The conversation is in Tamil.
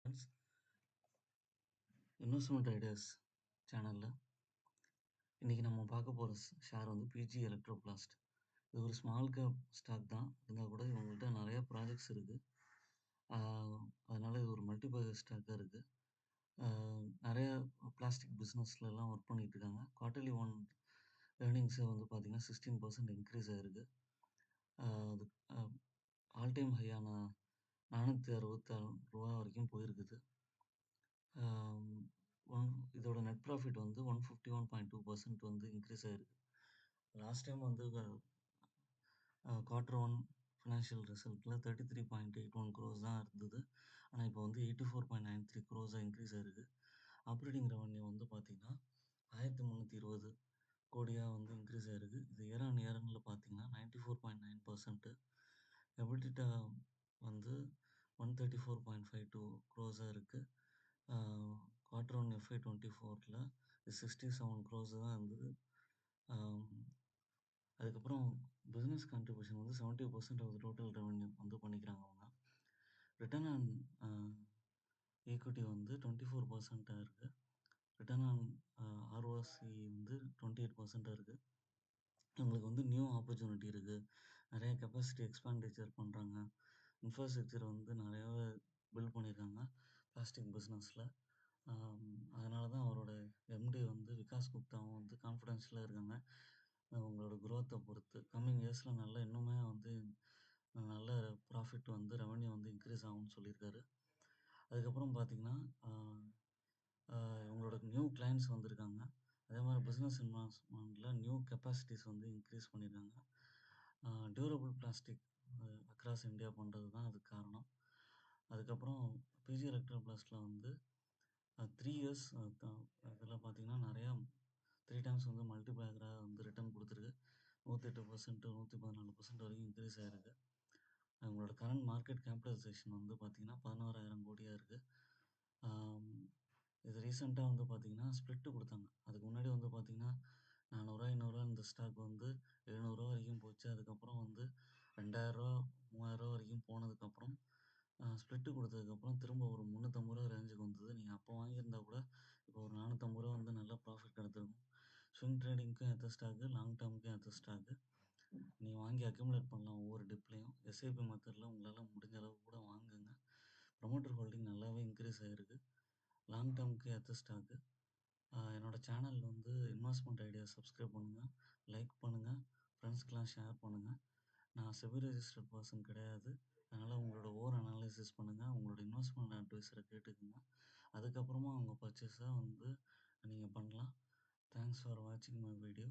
ஃப்ரெண்ட்ஸ், இன்வெஸ்ட்மெண்ட் ஐடியாஸ் சேனலில் இன்றைக்கி நம்ம பார்க்க போகிற ஷேர் வந்து பிஜி எலக்ட்ரோபிளாஸ்ட். இது ஒரு ஸ்மால் கேப் ஸ்டாக் தான் இருந்தால் கூட இவங்கள்ட்ட நிறைய ப்ராஜெக்ட்ஸ் இருக்குது. அதனால் இது ஒரு மல்டிபர்பஸ் ஸ்டாக்காக இருக்குது. நிறைய பிளாஸ்டிக் பிஸ்னஸ்லலாம் ஒர்க் பண்ணிகிட்டு இருக்காங்க. குவார்ட்டர்லி ஏர்னிங்ஸை வந்து பார்த்திங்கன்னா 16% இன்க்ரீஸ் ஆகிருக்கு. அது ஆல் டைம் ஹையான 466 வரைக்கும் போயிருக்குது. இதோட நெட் ப்ராஃபிட் வந்து 151.2% வந்து இன்க்ரீஸ் ஆகிருக்கு. லாஸ்ட் டைம் வந்து Q1 ஃபினான்ஷியல் ரிசல்ட்டில் 33.81 crores தான் இருந்தது. ஆனால் இப்போ வந்து 84.93 crores இன்க்ரீஸ் ஆகிருக்கு. ஆப்ரேட்டிங் ரெவன்யூ வந்து பார்த்திங்கன்னா 1320 கோடியாக வந்து இன்க்ரீஸ் ஆகிருக்கு. இது இயர் ஆன் இயர்னில் பார்த்திங்கன்னா 94.9%. எபிடிட்டா வந்து 134.52 crores இருக்குது. Q1 FY24 67 crores தான் இருந்தது. அதுக்கப்புறம் பிஸ்னஸ் கான்ட்ரிபியூஷன் வந்து 70% ஆஃப் டோட்டல் ரெவன்யூ வந்து பண்ணிக்கிறாங்க அவங்க. ரிட்டர்ன் ஆன் ஈக்விட்டி வந்து 24% இருக்குது. ரிட்டர்ன் ஆன் ROC வந்து 28% இருக்குது. இவங்களுக்கு வந்து நியூ ஆப்பர்ச்சுனிட்டி இருக்குது. நிறைய கெப்பாசிட்டி எக்ஸ்பெண்டிச்சர் பண்ணுறாங்க. இன்ஃப்ராஸ்ட்ரக்சர் வந்து நிறையாவே பில்ட் பண்ணியிருக்காங்க பிளாஸ்டிக் பிஸ்னஸில். அதனால தான் அவரோட எம்டி வந்து விகாஸ் குப்தாவும் வந்து கான்ஃபிடென்ஷியலாக இருக்காங்க. உங்களோட குரோத்தை பொறுத்து கம்மிங் இயர்ஸில் நல்லா இன்னுமே வந்து நல்ல ப்ராஃபிட் வந்து ரெவன்யூ வந்து இன்க்ரீஸ் ஆகும்னு சொல்லியிருக்காரு. அதுக்கப்புறம் பார்த்திங்கன்னா இவங்களோட நியூ கிளைண்ட்ஸ் வந்திருக்காங்க. அதே மாதிரி பிஸ்னஸ் இன்வெஸ்ட்மெண்ட்டில் நியூ கெப்பாசிட்டிஸ் வந்து இன்க்ரீஸ் பண்ணியிருக்காங்க. டியூரபிள் பிளாஸ்டிக் அக்ராஸ் இந்தியா பண்ணுறது தான் அதுக்கு காரணம். அதுக்கப்புறம் பிஜி எலக்ட்ரோபிளாஸ்ட்டில் வந்து 3 இயர்ஸ் இதில் பார்த்திங்கன்னா நிறையா 3 times வந்து மல்டிப்ளையராக வந்து ரிட்டர்ன் கொடுத்துருக்கு. 108%, 114% வரைக்கும் இன்க்ரீஸ் ஆகிருக்கு. அவங்களோட கரண்ட் மார்க்கெட் கேபிட்டலைசேஷன் வந்து பார்த்திங்கன்னா 16,000 கோடியாக இருக்குது. இது ரீசெண்டாக வந்து பார்த்திங்கன்னா ஸ்ப்ளிட்டு கொடுத்தாங்க. அதுக்கு முன்னாடி வந்து பார்த்திங்கன்னா 400, 500 இந்த ஸ்டாக் வந்து 700 வரைக்கும் போச்சு. அதுக்கப்புறம் வந்து 2000, 3000 வரைக்கும் போனதுக்கப்புறம் ஸ்ப்ளிட்டு கொடுத்ததுக்கப்புறம் திரும்ப ஒரு 350 ரேஞ்சுக்கு வந்தது. நீங்கள் அப்போ வாங்கியிருந்தா கூட இப்போ ஒரு 450 வந்து நல்ல ப்ராஃபிட் கிடச்சிருக்கும். ஸ்விங் ட்ரேடிங்க்கும் ஏற்ற ஸ்டாக்கு, லாங் டேர்முக்கும் ஏற்ற ஸ்டாக்கு. நீங்கள் வாங்கி அக்யூமுலேட் பண்ணலாம் ஒவ்வொரு டிப்லேயும். எஸ்ஐபி மெத்தடில் உங்களால் முடிஞ்ச அளவுக்கு கூட வாங்குங்க. ப்ரொமோட்டர் ஹோல்டிங் நல்லாவே இன்க்ரீஸ் ஆகிருக்கு. லாங் டேர்முக்கு ஏற்ற ஸ்டாக்கு. என்னோடய சேனல் வந்து இன்வெஸ்ட்மெண்ட் ஐடியா சப்ஸ்கிரைப் பண்ணுங்கள், லைக் பண்ணுங்கள், ஃப்ரெண்ட்ஸ்க்கெலாம் ஷேர் பண்ணுங்கள். நான் செபி ரெஜிஸ்டர்ட் பர்சன் கிடையாது. அதனால் உங்களோட ஓன் அனாலிசிஸ் பண்ணுங்கள். உங்களோட இன்வெஸ்ட்மெண்ட் அட்வைஸரை கேட்டுக்குங்க. அதுக்கப்புறமா உங்கள் பர்ச்சேஸை வந்து நீங்கள் பண்ணலாம். தேங்க்ஸ் ஃபார் வாட்சிங் மை வீடியோ.